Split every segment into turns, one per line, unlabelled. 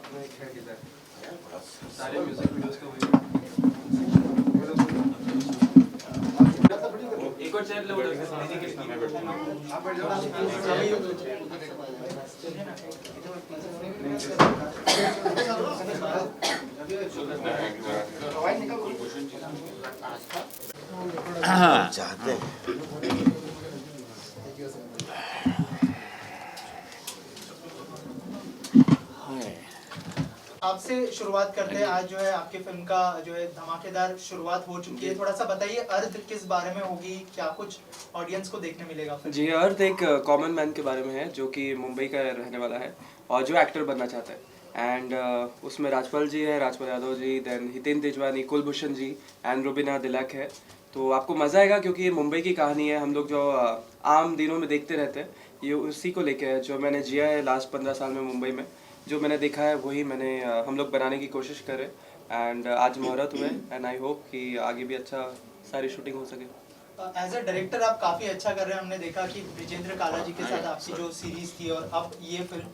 सारे music videos का वही एक और चेयर ले उधर से दीदी के सामने
चाहते हैं।
आपसे शुरुआत करते हैं। आज जो है आपकी फिल्म का जो है धमाकेदार शुरुआत हो चुकी है। थोड़ा सा बताइए अर्थ किस बारे में होगी, क्या कुछ ऑडियंस को देखने मिलेगा फिल्म?
जी, अर्थ एक कॉमन मैन के बारे में है जो कि मुंबई का रहने वाला है और जो एक्टर बनना चाहता है। एंड उसमें राजपाल जी है, राजपाल यादव जी, देन हितेन तेजवानी, कुलभूषण जी एंड रुबीना दिलक है। तो आपको मज़ा आएगा क्योंकि ये मुंबई की कहानी है। हम लोग जो आम दिनों में देखते रहते हैं, ये उसी को लेके है जो मैंने जिया है लास्ट 15 साल में मुंबई में। जो मैंने देखा है वही मैंने हम लोग बनाने की कोशिश करें। एंड आज मुहूर्त हुए एंड आई होप कि आगे भी अच्छा सारी शूटिंग हो सके।
एज अ डायरेक्टर आप काफी अच्छा कर रहे हैं। हमने देखा कि ब्रिजेंद्र काला जी के साथ आपकी जो सीरीज थी और अब ये फिल्म,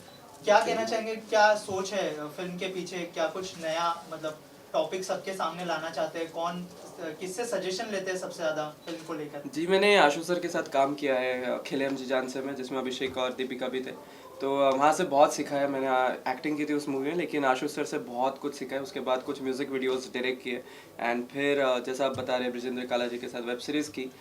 क्या कहना चाहेंगे, क्या सोच है फिल्म के पीछे? क्या कुछ नया मतलब टॉपिक सबके सामने लाना चाहते हैं? कौन किससे सजेशन लेते हैं सबसे ज्यादा फिल्म को लेकर?
जी, मैंने आशु सर के साथ काम किया है खिले हम जी जान से में, जिसमें अभिषेक और दीपिका भी थे। तो वहाँ से बहुत सीखा है मैंने। एक्टिंग की थी उस मूवी में, लेकिन आशु सर से बहुत कुछ सीखा है। उसके बाद कुछ म्यूज़िक वीडियोस डायरेक्ट किए एंड फिर जैसा आप बता रहे हैं ब्रिजेंद्र काला जी के साथ वेब सीरीज़ की।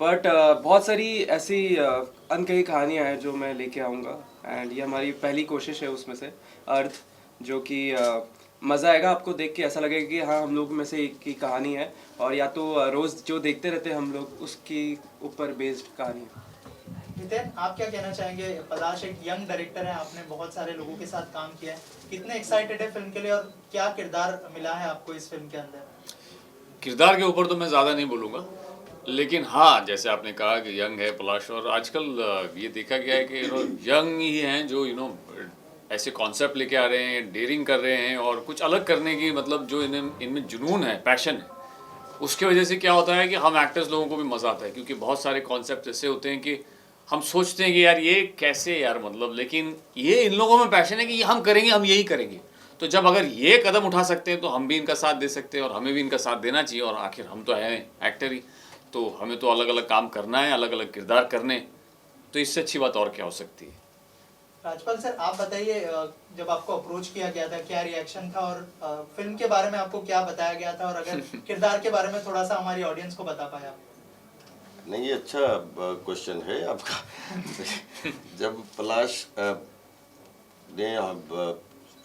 बट बहुत सारी ऐसी अनकही कहानियाँ हैं जो मैं लेके आऊँगा एंड ये हमारी पहली कोशिश है उसमें से अर्थ, जो कि मज़ा आएगा आपको देख के। ऐसा लगेगा कि हाँ हम लोग में से एक की कहानी है और या तो रोज़ जो देखते रहते हैं हम लोग उसकी ऊपर बेस्ड कहानी है।
हितेन, आप क्या कहना चाहेंगे? पलाश एक यंग डायरेक्टर है, आपने बहुत सारे लोगों के साथ काम किया है। कितने एक्साइटेड है फिल्म के लिए और क्या किरदार मिला है आपको इस फिल्म के अंदर?
किरदार के ऊपर तो मैं ज़्यादा नहीं बोलूँगा, लेकिन हाँ जैसे आपने कहा कि यंग है पलाश, और आजकल ये देखा गया है कि यंग ही हैं जो ऐसे कॉन्सेप्ट लेके आ रहे हैं, डेयरिंग कर रहे हैं और कुछ अलग करने की मतलब जो इनमें जुनून है, पैशन है, उसके वजह से क्या होता है कि हम एक्टर्स लोगों को भी मज़ा आता है। क्योंकि बहुत सारे कॉन्सेप्ट ऐसे होते हैं कि हम सोचते हैं कि यार ये कैसे यार मतलब, लेकिन ये इन लोगों में पैशन है कि ये हम करेंगे, हम यही करेंगे। तो जब अगर ये कदम उठा सकते हैं तो हम भी इनका साथ दे सकते हैं और हमें भी इनका साथ देना चाहिए। और आखिर हम तो हैं एक्टर ही, तो हमें तो अलग अलग काम करना है, अलग अलग किरदार करने, तो इससे अच्छी बात और क्या हो सकती है।
राजपाल सर, आप बताइए, जब आपको अप्रोच किया गया था क्या रिएक्शन था और फिल्म के बारे में आपको क्या बताया गया था, और अगर किरदार के बारे में थोड़ा सा हमारी ऑडियंस को बता पाए आप?
नहीं, ये अच्छा क्वेश्चन है आपका। जब पलाश ने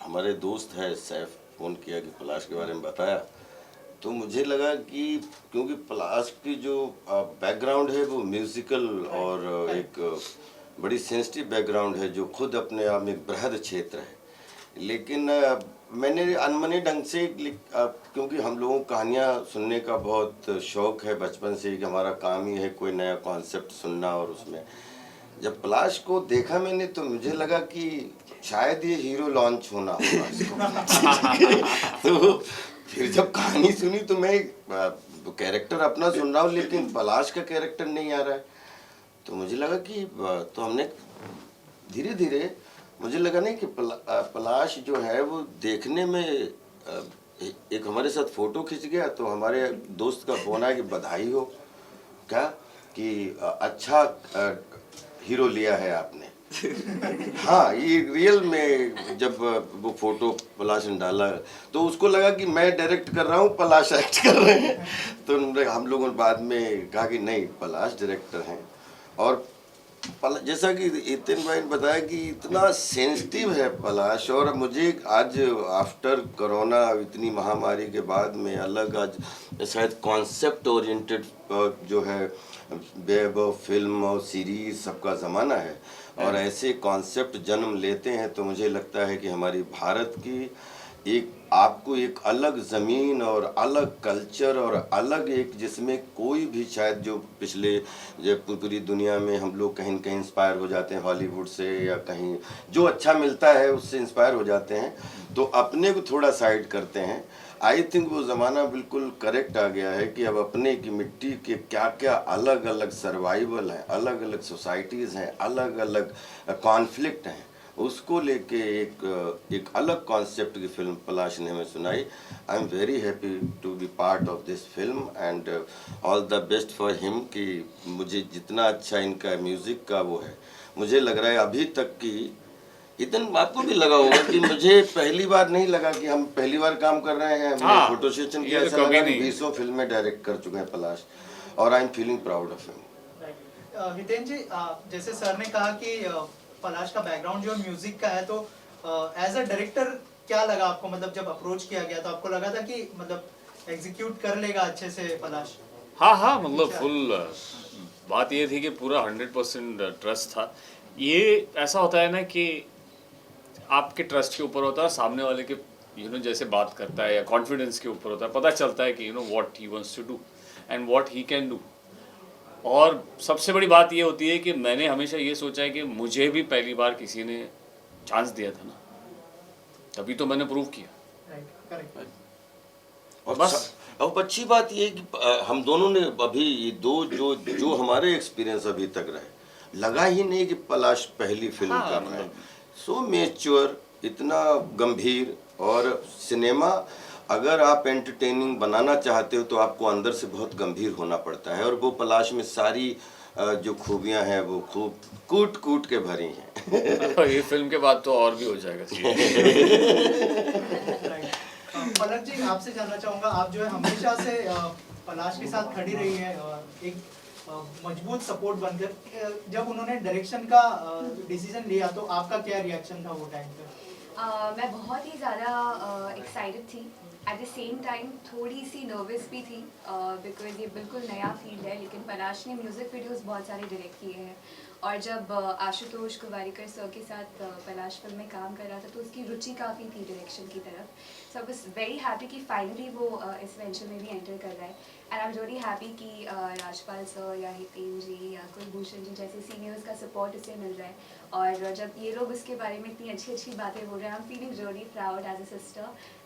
हमारे दोस्त है सैफ फ़ोन किया कि पलाश के बारे में बताया, तो मुझे लगा कि क्योंकि पलाश की जो बैकग्राउंड है वो म्यूज़िकल और एक बड़ी सेंसिटिव बैकग्राउंड है जो खुद अपने आप में एक बृहद क्षेत्र है। लेकिन मैंने अनमने ढंग से क्योंकि हम लोगों को कहानियाँ सुनने का बहुत शौक़ है बचपन से, कि हमारा काम ही है कोई नया कॉन्सेप्ट सुनना, और उसमें जब पलाश को देखा मैंने तो मुझे लगा कि शायद ये हीरो लॉन्च होना होगा इसको। तो फिर जब कहानी सुनी तो मैं कैरेक्टर अपना सुन रहा हूँ लेकिन पलाश का कैरेक्टर नहीं आ रहा है। तो मुझे लगा कि तो हमने धीरे धीरे, मुझे लगा नहीं कि पलाश जो है वो देखने में एक हमारे साथ फ़ोटो खिंच गया तो हमारे दोस्त का फ़ोन आया कि बधाई हो क्या, कि अच्छा हीरो लिया है आपने। हाँ, ये रियल में जब वो फोटो पलाश ने डाला तो उसको लगा कि मैं डायरेक्ट कर रहा हूँ, पलाश एक्ट कर रहे हैं। तो हम लोगों ने बाद में कहा कि नहीं, पलाश डायरेक्टर हैं। और जैसा कि हितेन भाई ने बताया कि इतना सेंसिटिव है पलाश, और मुझे आज आफ्टर कोरोना इतनी महामारी के बाद में अलग आज शायद कॉन्सेप्ट ओरिएंटेड जो है वेब और फिल्म और सीरीज़ सबका ज़माना है, और ऐसे कॉन्सेप्ट जन्म लेते हैं तो मुझे लगता है कि हमारी भारत की आपको एक अलग ज़मीन और अलग कल्चर और अलग एक, जिसमें कोई भी शायद जो पिछले पूरी दुनिया में हम लोग कहीं न कहीं इंस्पायर हो जाते हैं हॉलीवुड से, या कहीं जो अच्छा मिलता है उससे इंस्पायर हो जाते हैं, तो अपने को थोड़ा साइड करते हैं। आई थिंक वो ज़माना बिल्कुल करेक्ट आ गया है कि अब अपने की मिट्टी के क्या क्या अलग अलग सर्वाइवल हैं, अलग अलग सोसाइटीज़ हैं, अलग अलग कॉन्फ्लिक्ट हैं, उसको लेके एक अलग कॉन्सेप्ट की फिल्म पलाश ने हमें सुनाई। I am very happy to be part of this film and all the best for him. कि मुझे जितना अच्छा इनका म्यूज़िक का वो है, मुझे लग रहा है अभी तक की इतन आपको भी लगा होगा कि मुझे पहली बार नहीं लगा कि हम पहली बार काम कर रहे हैं।
हाँ,
फोटो सेशन
ये
किया,
तो
ऐसा
कभी
लगा
नहीं।
20 फिल्में डायरेक्ट कर चुके हैं पलाश, और I am feeling proud of him.
Hiten ji, जैसे सर ने कहा कि पलाश का बैकग्राउंड जो म्यूजिक का है, तो एज अ डायरेक्टर क्या लगा आपको? मतलब जब अप्रोच किया गया तो आपको लगा था कि मतलब एग्जीक्यूट कर लेगा अच्छे से पलाश?
हाँ, मतलब फुल बात ये थी कि पूरा 100% ट्रस्ट था। ये ऐसा होता है ना कि आपके ट्रस्ट के ऊपर होता है, सामने वाले के जैसे बात करता है या कॉन्फिडेंस के ऊपर होता है, पता चलता है कि what he wants to do and what he can do. और सबसे बड़ी बात ये होती है कि मैंने हमेशा ये सोचा है कि मुझे भी पहली बार किसी ने चांस दिया था ना, तभी तो मैंने प्रूव किया।
करेक्ट।
और
बस।
अब अच्छी बात ये है कि हम दोनों ने अभी ये दो जो हमारे एक्सपीरियंस अभी तक रहे, लगा ही नहीं कि पलाश पहली फिल्म
हाँ,
कर रहे हैं। सो मैच्योर, इतना गंभीर। और सिनेमा अगर आप एंटरटेनिंग बनाना चाहते हो तो आपको अंदर से बहुत गंभीर होना पड़ता है, और वो पलाश में सारी जो खूबियां हैं वो खूब कूट कूट के भरी हैं।
ये फिल्म के बाद तो और भी हो जाएगा।
पलक जी, आपसे जानना चाहूंगा, आप जो है हमेशा से पलाश के साथ खड़ी रही है, एक मजबूत सपोर्ट बनकर। जब उन्होंने डायरेक्शन का डिसीजन लिया तो आपका क्या रिएक्शन था वो टाइम पे?
मैं बहुत ही ज़्यादा एक्साइटेड थी, एट द सेम टाइम थोड़ी सी नर्वस भी थी, बिकॉज ये बिल्कुल नया फील्ड है। लेकिन पलाश ने म्यूज़िक वीडियोस बहुत सारे डायरेक्ट किए हैं, और जब आशुतोष कुवारिकर सर के साथ पलाश फिल्म में काम कर रहा था तो उसकी रुचि काफ़ी थी डायरेक्शन की तरफ। सो आई वाज वेरी हैप्पी कि फाइनली वो इस वेंचर में भी एंटर कर रहा है। And I am really happy कि राजपाल सर या हितेन जी या कुलभूषण जी जैसे सीनियर्स का सपोर्ट इसे मिल रहा है। और जब ये लोग उसके बारे में इतनी अच्छी अच्छी बातें बोल रहे हैं, I am feeling really proud as a sister.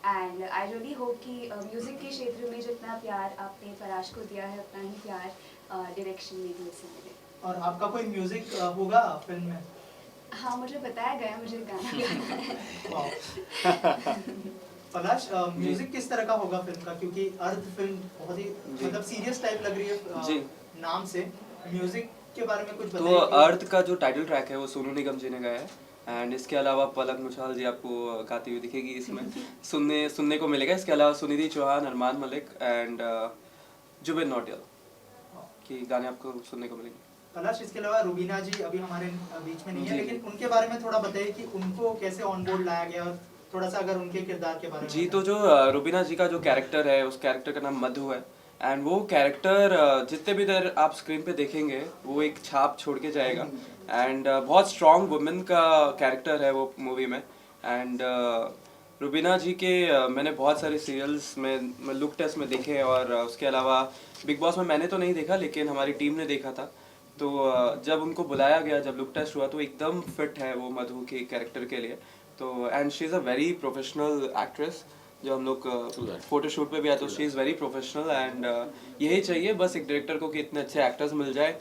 And I really hope कि म्यूज़िक के क्षेत्र में जितना प्यार आपने पलाश को दिया है, उतना ही प्यार डायरेक्शन में भी उसे मिले।
और आपका कोई म्यूजिक होगा फिल्म में?
हाँ, मुझे बताया गया मुझे गाना गाना है।
पलाश, म्यूजिक किस तरह का होगा फिल्म का? क्योंकि अर्थ फिल्म बहुत ही मतलब सीरियस टाइप लग रही है
जी।
नाम से। म्यूजिक के बारे में कुछ
तो
बताइए।
अर्थ का जो टाइटल ट्रैक है वो सोनू निगम जी ने गाया है, एंड इसके अलावा पलक मुछाल जी आपको गाती हुई दिखेगी इसमें, सुनने को मिलेगा। इसके अलावा सुनिधि चौहान, अरमान मलिक एंड जुबिन नौटियाल की गाने आपको सुनने को मिलेंगे।
पलाश, इसके अलावा रुबीना जी अभी हमारे बीच में नहीं है,
जी।
लेकिन उनके बारे में थोड़ा बताइए कि उनको कैसे ऑन बोर्ड लाया गया, और थोड़ा सा अगर उनके किरदार के बारे में
जी। तो
बताएं।
जो रुबीना जी का जो कैरेक्टर है, उस कैरेक्टर का नाम मधु है, एंड वो कैरेक्टर जितने भी देर आप स्क्रीन पे देखेंगे वो एक छाप छोड़ के जाएगा। एंड बहुत स्ट्रॉन्ग वुमेन का कैरेक्टर है वो मूवी में। एंड रुबीना जी के मैंने बहुत सारे सीरियल्स में लुक टेस्ट में देखे हैं, और उसके अलावा बिग बॉस में मैंने तो नहीं देखा लेकिन हमारी टीम ने देखा था। तो जब उनको बुलाया गया, जब लुक टेस्ट हुआ, तो एकदम फिट है वो मधु के कैरेक्टर के लिए। तो and she is a very professional actress. जो हम लोग फोटो शूट पे भी आते, तो she is very professional. And यही चाहिए बस एक डायरेक्टर को कि इतने अच्छे एक्टर्स मिल जाए,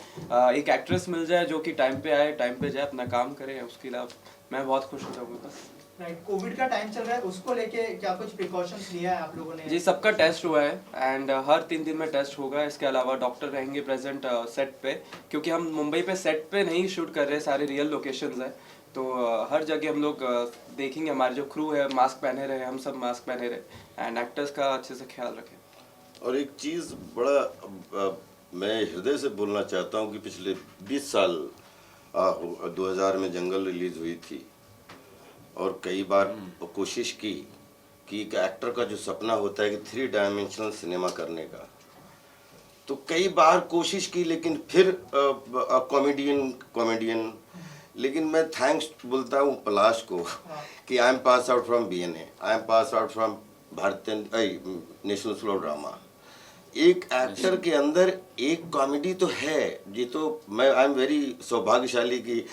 एक एक्ट्रेस मिल जाए जो कि टाइम पे आए, टाइम पे जाए, अपना काम करे। उसके अलावा मैं बहुत खुश हो जाऊँगा बस।
राइट, कोविड का टाइम चल रहा है, उसको लेके क्या कुछ प्रिकॉशंस लिया है आप लोगों ने?
जी, सबका टेस्ट हुआ है, एंड हर 3 दिन में टेस्ट होगा। इसके अलावा डॉक्टर रहेंगे प्रेजेंट सेट पे, क्योंकि हम मुंबई पे सेट पे नहीं शूट कर रहे, सारे रियल लोकेशंस हैं। तो हर जगह हम लोग देखेंगे, हमारे जो क्रू है मास्क पहने रहे, हम सब मास्क पहने रहे, एंड एक्टर्स का अच्छे से ख्याल रखें।
और एक चीज़ बड़ा मैं हृदय से बोलना चाहता हूँ कि पिछले 20 साल 2000 में जंगल रिलीज हुई थी, और कई बार कोशिश की कि एक एक्टर का जो सपना होता है कि 3 डायमेंशनल सिनेमा करने का, तो कई बार कोशिश की, लेकिन फिर कॉमेडियन। लेकिन मैं थैंक्स बोलता हूँ पलाश को कि I am pass out from BNA, I am pass out from भारतीय नेशनल स्कूल ऑफ ड्रामा। एक एक्टर के अंदर एक कॉमेडी तो है, ये तो मैं आई एम वेरी सौभाग्यशाली कि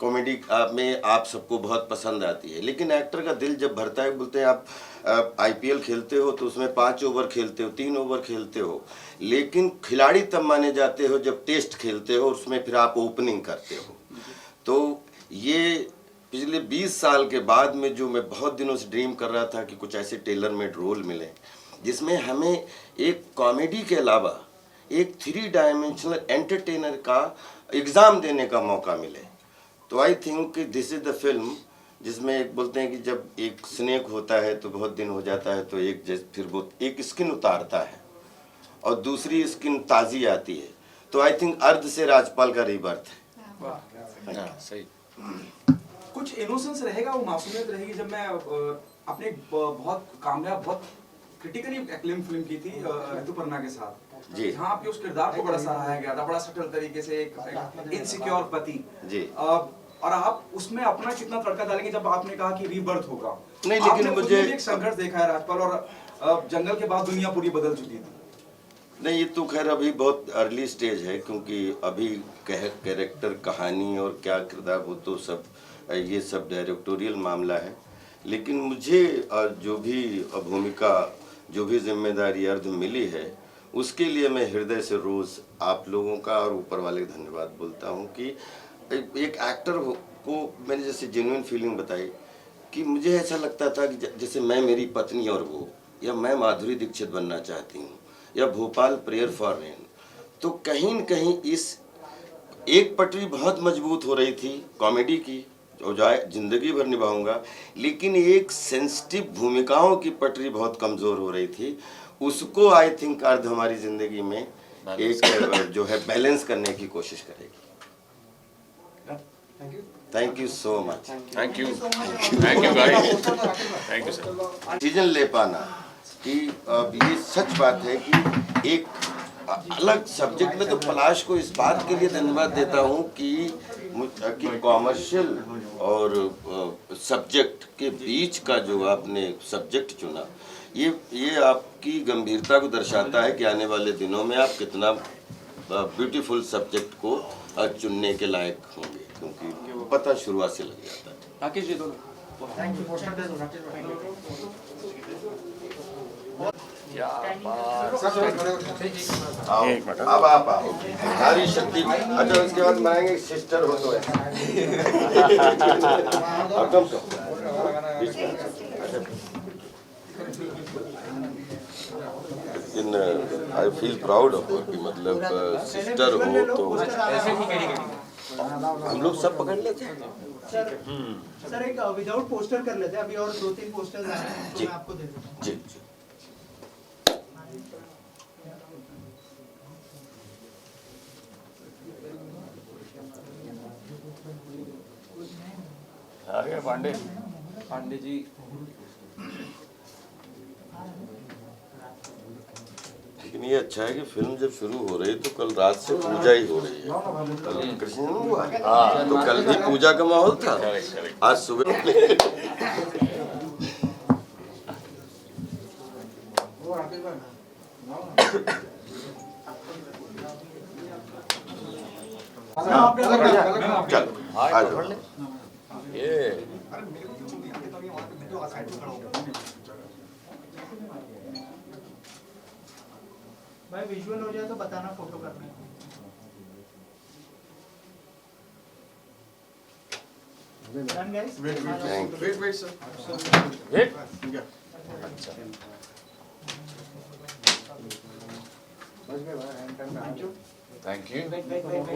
कॉमेडी में आप सबको बहुत पसंद आती है। लेकिन एक्टर का दिल जब भरता है, बोलते हैं आप IPL खेलते हो तो उसमें 5 ओवर खेलते हो, 3 ओवर खेलते हो, लेकिन खिलाड़ी तब माने जाते हो जब टेस्ट खेलते हो, उसमें फिर आप ओपनिंग करते हो। तो ये पिछले 20 साल के बाद में जो मैं बहुत दिनों से ड्रीम कर रहा था कि कुछ ऐसे टेलर मेड रोल मिले जिसमें हमें एक कॉमेडी के अलावा एक 3 डायमेंशनल एंटरटेनर का एग्ज़ाम देने का मौका मिले, तो I think this is the film जिसमें एक बोलते हैं कि जब एक स्नेक होता है तो बहुत दिन हो जाता है तो एक फिर वो एक स्किन उतारता है और दूसरी स्किन ताज़ी आती है, तो आई थिंक अर्ध से राजपाल का रीबर्थ है।
हाँ, सही।
कुछ इनोसेंस रहेगा, वो मासूमियत रहेगी। जब मैं अपने बहुत कामयाब बहुत क्रिटिकली एक्लेम फिल्म की थी ऋतुपर्णा के साथ
जी,
जहाँ आपके उस किरदार को बड़ा सराहा गया था, बड़ा सटल तरीके से एक इनसिक्योर पति
जी।
और आप उसमें अपना कितना तड़का डालेंगे जब आपने कहा कि रीबर्थ होगा।
नहीं, लेकिन
आपने खुद
मुझे
भी एक संघर्ष देखा है राजपाल, और जंगल के बाद दुनिया पूरी बदल चुकी थी।
नहीं, ये तो खैर अभी बहुत अर्ली स्टेज है क्योंकि अभी कैरेक्टर कहानी और क्या किरदार वो तो सब ये सब डायरेक्टोरियल मामला है, लेकिन मुझे जो भी भूमिका जो भी जिम्मेदारी अर्ध मिली है उसके लिए मैं हृदय से रोज़ आप लोगों का और ऊपर वाले का धन्यवाद बोलता हूँ कि एक एक्टर को मैंने जैसे जेन्युइन फीलिंग बताई कि मुझे ऐसा लगता था कि जैसे मैं मेरी पत्नी और वो, या मैं माधुरी दीक्षित बनना चाहती हूँ, या भोपाल प्रेयर फॉर रेन, तो कहीं न कहीं इस एक पटरी बहुत मजबूत हो रही थी कॉमेडी की जो जिंदगी भर निभाऊंगा, लेकिन एक सेंसिटिव भूमिकाओं की पटरी बहुत कमज़ोर हो रही थी। उसको आई थिंक अर्ध हमारी ज़िंदगी में एक जो है बैलेंस करने की कोशिश करेगी। Thank you so much.
Thank you guys, thank you sir.
Decision ले पाना कि ये सच बात है कि एक अलग सब्जेक्ट में तो पलाश को इस बात के लिए धन्यवाद देता हूँ कि कॉमर्शियल और सब्जेक्ट के बीच का जो आपने सब्जेक्ट चुना, ये आपकी गंभीरता को दर्शाता है कि आने वाले दिनों में आप कितना ब्यूटीफुल सब्जेक्ट को चुनने के लायक होंगे, क्योंकि पता शुरुआत से लग जाता है।
राकेश जी दोनों
आओ, अब आप आओ, नारी शक्ति। अच्छा, उसके बाद बनाएंगे सिस्टर हो तो है। अब कम तो लेकिन आई फील प्राउड ऑफ कि मतलब सिस्टर हो तो हम लोग सब पकड़ लेते हैं।
सर एक विदाउट पोस्टर कर लेते हैं, अभी और 2-3 पोस्टर्स आए हैं तो
जी।
मैं आपको दे देता हूँ।
जी जी।
आगे पांडे।
पांडे जी,
लेकिन ये अच्छा है कि फिल्म जब शुरू हो रही है तो कल रात से पूजा ही हो रही है। कल कृष्ण जन्म हुआ है, तो कल भी पूजा का माहौल था। आज सुबह चल आ जाओ।
ये
भाई विजुअल हो जाए तो बताना, फोटो करना है। Done, guys?
Thank you.
Wait. Thank you.